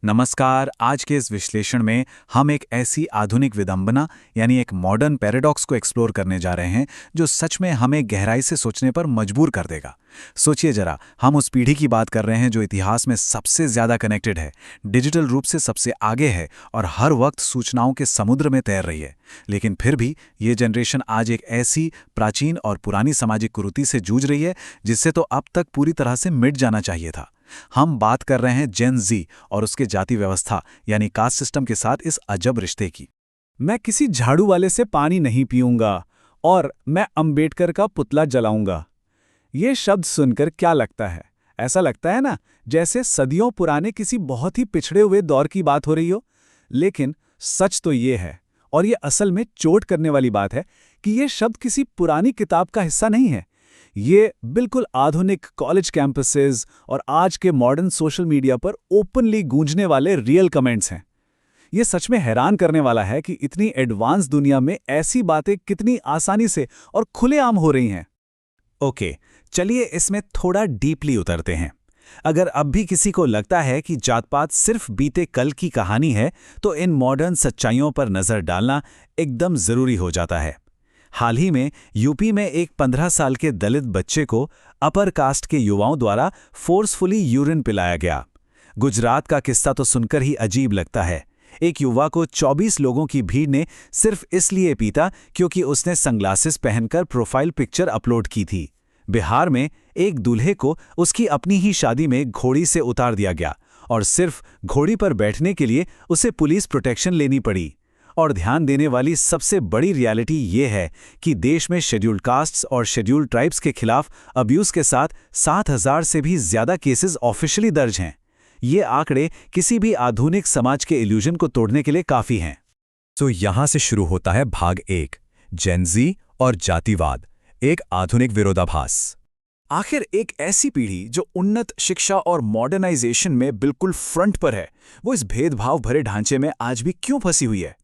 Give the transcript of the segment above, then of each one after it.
नमस्कार। आज के इस विश्लेषण में हम एक ऐसी आधुनिक विडंबना यानी एक मॉडर्न पैराडॉक्स को एक्सप्लोर करने जा रहे हैं जो सच में हमें गहराई से सोचने पर मजबूर कर देगा। सोचिए जरा, हम उस पीढ़ी की बात कर रहे हैं जो इतिहास में सबसे ज्यादा कनेक्टेड है, डिजिटल रूप से सबसे आगे है और हर वक्त सूचनाओं के समुद्र में तैर रही है। लेकिन फिर भी ये जनरेशन आज एक ऐसी प्राचीन और पुरानी सामाजिक कुरीति से जूझ रही है जिससे तो अब तक पूरी तरह से मिट जाना चाहिए था। हम बात कर रहे हैं जेन जी और उसके जाति व्यवस्था यानी कास्ट सिस्टम के साथ इस अजब रिश्ते की। मैं किसी झाड़ू वाले से पानी नहीं पीऊंगा और मैं अंबेडकर का पुतला जलाऊंगा। ये शब्द सुनकर क्या लगता है? ऐसा लगता है ना, जैसे सदियों पुराने किसी बहुत ही पिछड़े हुए दौर की बात हो रही हो। लेकिन सच तो ये है, और ये असल में चोट करने वाली बात है, कि ये शब्द किसी पुरानी किताब का हिस्सा नहीं है। ये बिल्कुल आधुनिक कॉलेज कैंपसेस और आज के मॉडर्न सोशल मीडिया पर ओपनली गूंजने वाले रियल कमेंट्स हैं। ये सच में हैरान करने वाला है कि इतनी एडवांस दुनिया में ऐसी बातें कितनी आसानी से और खुलेआम हो रही हैं। ओके, चलिए इसमें थोड़ा डीपली उतरते हैं। अगर अब भी किसी को लगता है कि जात-पात सिर्फ बीते कल की कहानी है, तो इन मॉडर्न सच्चाइयों पर नजर डालना एकदम जरूरी हो जाता है। हाल ही में यूपी में एक 15 साल के दलित बच्चे को अपर कास्ट के युवाओं द्वारा फोर्सफुली यूरिन पिलाया गया। गुजरात का किस्सा तो सुनकर ही अजीब लगता है। एक युवा को 24 लोगों की भीड़ ने सिर्फ इसलिए पीटा क्योंकि उसने सनग्लासेस पहनकर प्रोफाइल पिक्चर अपलोड की थी। बिहार में एक दूल्हे को उसकी अपनी ही शादी में घोड़ी से उतार दिया गया और सिर्फ घोड़ी पर बैठने के लिए उसे पुलिस प्रोटेक्शन लेनी पड़ी। और ध्यान देने वाली सबसे बड़ी रियलिटी ये है कि देश में शेड्यूल्ड कास्ट्स और शेड्यूल्ड ट्राइब्स के खिलाफ अब्यूज के साथ 7,000 से भी ज्यादा केसेस ऑफिशियली दर्ज हैं। ये आंकड़े किसी भी आधुनिक समाज के इल्यूजन को तोड़ने के लिए काफी हैं। तो यहां से शुरू होता है भाग 1, जेन जी और जातिवाद, एक आधुनिक विरोधाभास। आखिर एक ऐसी पीढ़ी जो उन्नत शिक्षा और मॉडर्नाइजेशन में बिल्कुल फ्रंट पर है, वो इस भेदभाव भरे ढांचे में आज भी क्यों फंसी हुई है?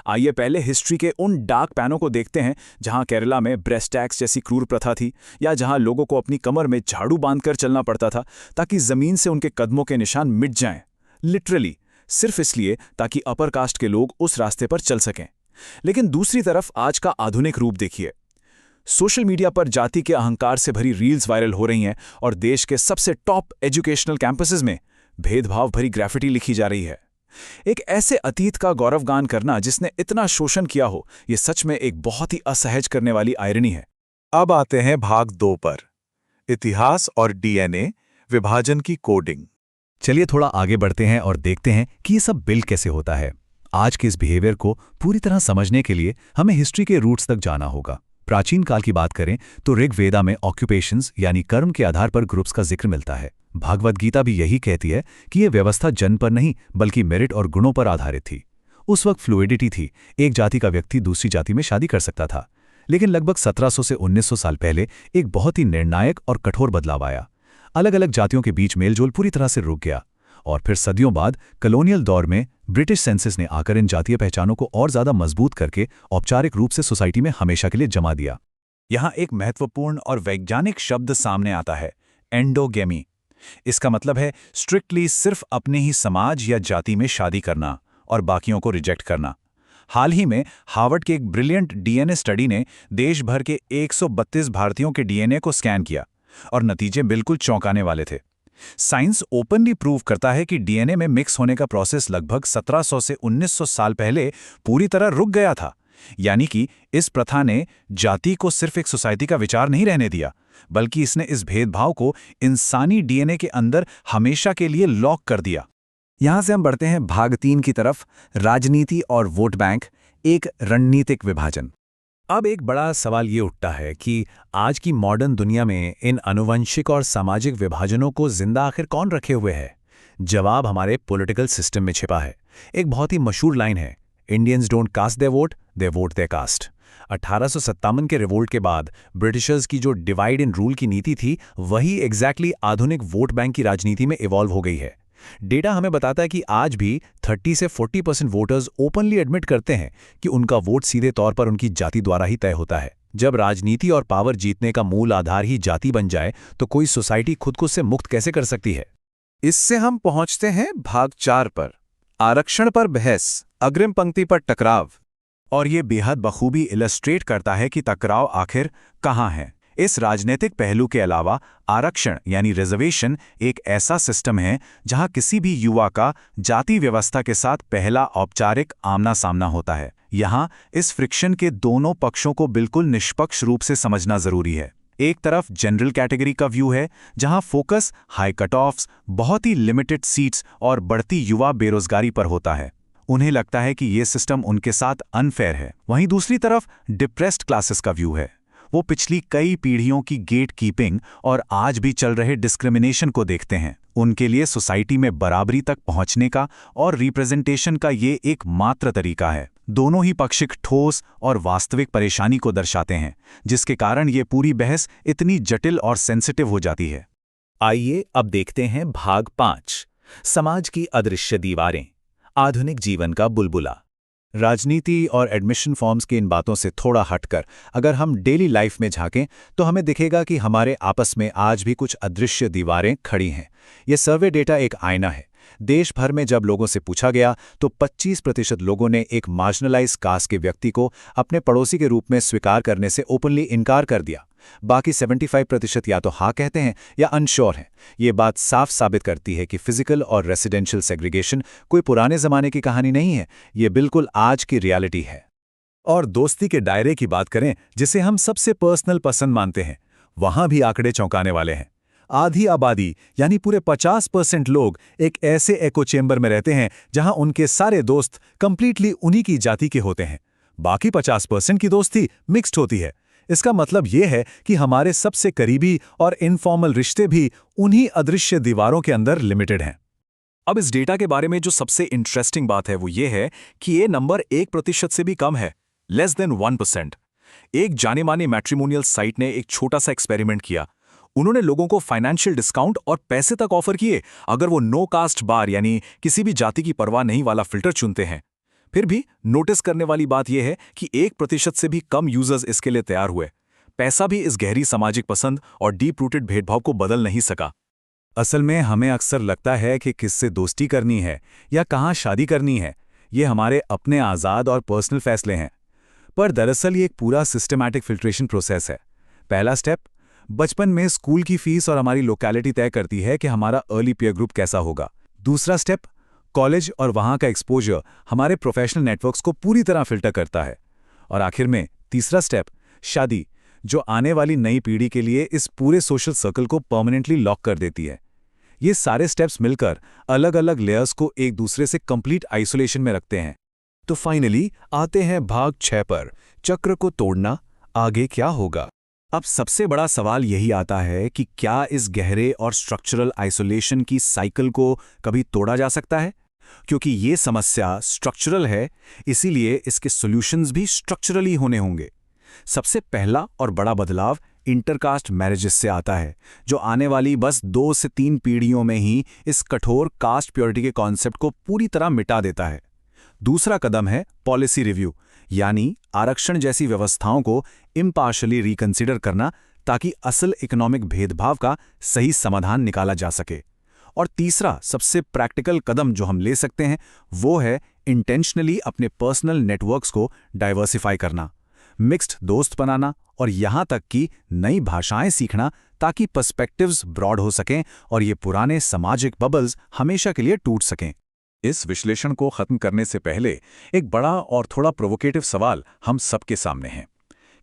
आइए पहले हिस्ट्री के उन डार्क पैनों को देखते हैं, जहां केरला में ब्रेस्ट टैक्स जैसी क्रूर प्रथा थी, या जहां लोगों को अपनी कमर में झाड़ू बांधकर चलना पड़ता था ताकि जमीन से उनके कदमों के निशान मिट जाएं, लिटरली सिर्फ इसलिए ताकि अपर कास्ट के लोग उस रास्ते पर चल सकें। लेकिन दूसरी तरफ आज का आधुनिक रूप देखिए। सोशल मीडिया पर जाति के अहंकार से भरी रील्स वायरल हो रही हैं और देश के सबसे टॉप एजुकेशनल कैंपसेस में भेदभाव भरी ग्राफिटी लिखी जा रही है। एक ऐसे अतीत का गौरवगान करना जिसने इतना शोषण किया हो, यह सच में एक बहुत ही असहज करने वाली आयरनी है। अब आते हैं भाग 2 पर, इतिहास और डीएनए विभाजन की कोडिंग। चलिए थोड़ा आगे बढ़ते हैं और देखते हैं कि ये सब बिल्ड कैसे होता है। आज के इस बिहेवियर को पूरी तरह समझने के लिए हमें हिस्ट्री के रूट्स तक जाना होगा। प्राचीन काल की बात करें तो ऋग्वेदा में ऑक्यूपेशंस यानी कर्म के आधार पर ग्रुप्स का जिक्र मिलता है। भागवत गीता भी यही कहती है कि यह व्यवस्था जन्म पर नहीं बल्कि मेरिट और गुणों पर आधारित थी। उस वक्त फ्लूइडिटी थी, एक जाति का व्यक्ति दूसरी जाति में शादी कर सकता था। लेकिन लगभग 1700 से 1900 साल पहले एक बहुत ही निर्णायक और कठोर बदलाव आया। अलग अलग जातियों के बीच मेलजोल पूरी तरह से रुक गया और फिर सदियों बाद कॉलोनियल दौर में ब्रिटिश सेंसस ने आकर इन जातीय पहचानों को और ज्यादा मजबूत करके औपचारिक रूप से सोसाइटी में हमेशा के लिए जमा दिया। यहाँ एक महत्वपूर्ण और वैज्ञानिक शब्द सामने आता है, एंडोगेमी। इसका मतलब है स्ट्रिक्टली सिर्फ अपने ही समाज या जाति में शादी करना और बाकियों को रिजेक्ट करना। हाल ही में हार्वर्ड के एक ब्रिलियंट डीएनए स्टडी ने देश भर के 132 भारतीयों के डीएनए को स्कैन किया और नतीजे बिल्कुल चौंकाने वाले थे। साइंस ओपनली प्रूव करता है कि डीएनए में मिक्स होने का प्रोसेस लगभग 1700 से 1900 साल पहले पूरी तरह रुक गया था। यानी कि इस प्रथा ने जाति को सिर्फ एक सोसाइटी का विचार नहीं रहने दिया, बल्कि इसने इस भेदभाव को इंसानी डीएनए के अंदर हमेशा के लिए लॉक कर दिया। यहां से हम बढ़ते हैं भाग 3 की तरफ, राजनीति और वोट बैंक, एक रणनीतिक विभाजन। अब एक बड़ा सवाल ये उठता है कि आज की मॉडर्न दुनिया में इन आनुवंशिक और सामाजिक विभाजनों को जिंदा आखिर कौन रखे हुए है? जवाब हमारे पॉलिटिकल सिस्टम में छिपा है। एक बहुत ही मशहूर लाइन है, Indians don't cast their vote their caste. 1857 के रिवोल्ट के बाद ब्रिटिशर्स की जो डिवाइड एंड रूल की नीति थी, वही एग्जैक्टली आधुनिक वोट बैंक की राजनीति में इवॉल्व हो गई है। डेटा हमें बताता है कि आज भी 30 से 40% वोटर्स ओपनली एडमिट करते हैं कि उनका वोट सीधे तौर पर उनकी जाति द्वारा ही तय होता है। जब राजनीति और पावर जीतने का मूल आधार ही जाति बन जाए, तो कोई सोसाइटी खुद को उससे मुक्त कैसे कर सकती है? इससे हम पहुंचते हैं भाग 4 पर, आरक्षण पर बहस, अग्रिम पंक्ति पर टकराव। और ये बेहद बखूबी इलस्ट्रेट करता है कि टकराव आखिर कहाँ है। इस राजनीतिक पहलू के अलावा आरक्षण यानी रिजर्वेशन एक ऐसा सिस्टम है जहां किसी भी युवा का जाति व्यवस्था के साथ पहला औपचारिक आमना सामना होता है। यहां इस फ्रिक्शन के दोनों पक्षों को बिल्कुल निष्पक्ष रूप से समझना जरूरी है। एक तरफ जनरल कैटेगरी का व्यू है जहां फोकस हाई कट ऑफ्स, बहुत ही लिमिटेड सीट्स और बढ़ती युवा बेरोजगारी पर होता है। उन्हें लगता है कि ये सिस्टम उनके साथ अनफेयर है। वहीं दूसरी तरफ डिप्रेस्ड क्लासेस का व्यू है। वो पिछली कई पीढ़ियों की गेट कीपिंग और आज भी चल रहे डिस्क्रिमिनेशन को देखते हैं। उनके लिए सोसाइटी में बराबरी तक पहुंचने का और रिप्रेजेंटेशन का ये एकमात्र तरीका है। दोनों ही पक्ष एक ठोस और वास्तविक परेशानी को दर्शाते हैं, जिसके कारण ये पूरी बहस इतनी जटिल और सेंसिटिव हो जाती है। आइए अब देखते हैं भाग 5, समाज की अदृश्य दीवारें, आधुनिक जीवन का बुलबुला। राजनीति और एडमिशन फॉर्म्स की इन बातों से थोड़ा हटकर अगर हम डेली लाइफ में झांकें तो हमें दिखेगा कि हमारे आपस में आज भी कुछ अदृश्य दीवारें खड़ी हैं। ये सर्वे डेटा एक आईना है। देश भर में जब लोगों से पूछा गया तो 25% लोगों ने एक मार्जिनलाइज कास्ट के व्यक्ति को अपने पड़ोसी के रूप में स्वीकार करने से ओपनली इनकार कर दिया। बाकी 75% या तो हाँ कहते हैं या अनश्योर हैं। ये बात साफ साबित करती है कि फिजिकल और रेसिडेंशियल सेग्रीगेशन कोई पुराने ज़माने की कहानी नहीं है, ये बिल्कुल आज की रियलिटी है। और दोस्ती के दायरे की बात करें, जिसे हम सबसे पर्सनल पसंद मानते हैं, वहाँ भी आंकड़े चौंकाने वाले हैं। आधी आबादी यानी पूरे 50% लोग एक ऐसे एको चेंबर में रहते हैं जहां उनके सारे दोस्त कंप्लीटली उन्हीं की जाति के होते हैं। बाकी 50% की दोस्ती मिक्स्ड होती है। इसका मतलब यह है कि हमारे सबसे करीबी और इनफॉर्मल रिश्ते भी उन्हीं अदृश्य दीवारों के अंदर लिमिटेड हैं। अब इस डेटा के बारे में जो सबसे इंटरेस्टिंग बात है वो ये है कि ये नंबर 1% से भी कम है, लेस देन 1%। एक जाने माने मैट्रिमोनियल साइट ने एक छोटा सा एक्सपेरिमेंट किया। उन्होंने लोगों को फाइनेंशियल डिस्काउंट और पैसे तक ऑफर किए अगर वो नो कास्ट बार यानी किसी भी जाति की परवाह नहीं वाला फिल्टर चुनते हैं। फिर भी नोटिस करने वाली बात यह है कि 1% से भी कम यूजर्स इसके लिए तैयार हुए। पैसा भी इस गहरी सामाजिक पसंद और डीप रूटेड भेदभाव को बदल नहीं सका। असल में हमें अक्सर लगता है कि किससे दोस्ती करनी है या कहाँ शादी करनी है, ये हमारे अपने आज़ाद और पर्सनल फैसले हैं। पर दरअसल ये एक पूरा सिस्टमैटिक फिल्ट्रेशन प्रोसेस है। पहला स्टेप, बचपन में स्कूल की फीस और हमारी लोकेलिटी तय करती है कि हमारा अर्ली पीयर ग्रुप कैसा होगा। दूसरा स्टेप, कॉलेज और वहाँ का एक्सपोजर हमारे प्रोफेशनल नेटवर्क्स को पूरी तरह फिल्टर करता है। और आखिर में तीसरा स्टेप, शादी, जो आने वाली नई पीढ़ी के लिए इस पूरे सोशल सर्कल को परमानेंटली लॉक कर देती है। ये सारे स्टेप्स मिलकर अलग अलग लेयर्स को एक दूसरे से कंप्लीट आइसोलेशन में रखते हैं। तो फाइनली आते हैं भाग 6 पर, चक्र को तोड़ना, आगे क्या होगा। अब सबसे बड़ा सवाल यही आता है कि क्या इस गहरे और स्ट्रक्चरल आइसोलेशन की साइकिल को कभी तोड़ा जा सकता है? क्योंकि ये समस्या स्ट्रक्चरल है, इसीलिए इसके सॉल्यूशंस भी स्ट्रक्चरली होने होंगे। सबसे पहला और बड़ा बदलाव इंटरकास्ट मैरिजेस से आता है, जो आने वाली बस 2 से 3 पीढ़ियों में ही इस कठोर कास्ट प्योरिटी के कॉन्सेप्ट को पूरी तरह मिटा देता है। दूसरा कदम है पॉलिसी रिव्यू, यानी आरक्षण जैसी व्यवस्थाओं को इम्पार्शली रिकंसिडर करना, ताकि असल इकोनॉमिक भेदभाव का सही समाधान निकाला जा सके। और तीसरा सबसे प्रैक्टिकल कदम जो हम ले सकते हैं वो है इंटेंशनली अपने पर्सनल नेटवर्क्स को डाइवर्सिफाई करना, मिक्स्ड दोस्त बनाना और यहाँ तक कि नई भाषाएं सीखना, ताकि पर्सपेक्टिव्स ब्रॉड हो सकें और ये पुराने सामाजिक बबल्स हमेशा के लिए टूट सकें। इस विश्लेषण को खत्म करने से पहले एक बड़ा और थोड़ा प्रोवोकेटिव सवाल हम सबके सामने है।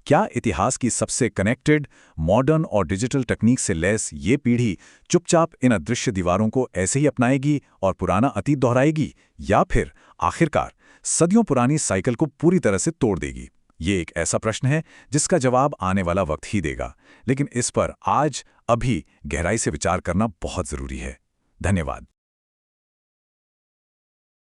क्या इतिहास की सबसे कनेक्टेड, मॉडर्न और डिजिटल तकनीक से लैस ये पीढ़ी चुपचाप इन अदृश्य दीवारों को ऐसे ही अपनाएगी और पुराना अतीत दोहराएगी, या फिर आखिरकार सदियों पुरानी साइकिल को पूरी तरह से तोड़ देगी? ये एक ऐसा प्रश्न है जिसका जवाब आने वाला वक्त ही देगा, लेकिन इस पर आज अभी गहराई से विचार करना बहुत जरूरी है। धन्यवाद।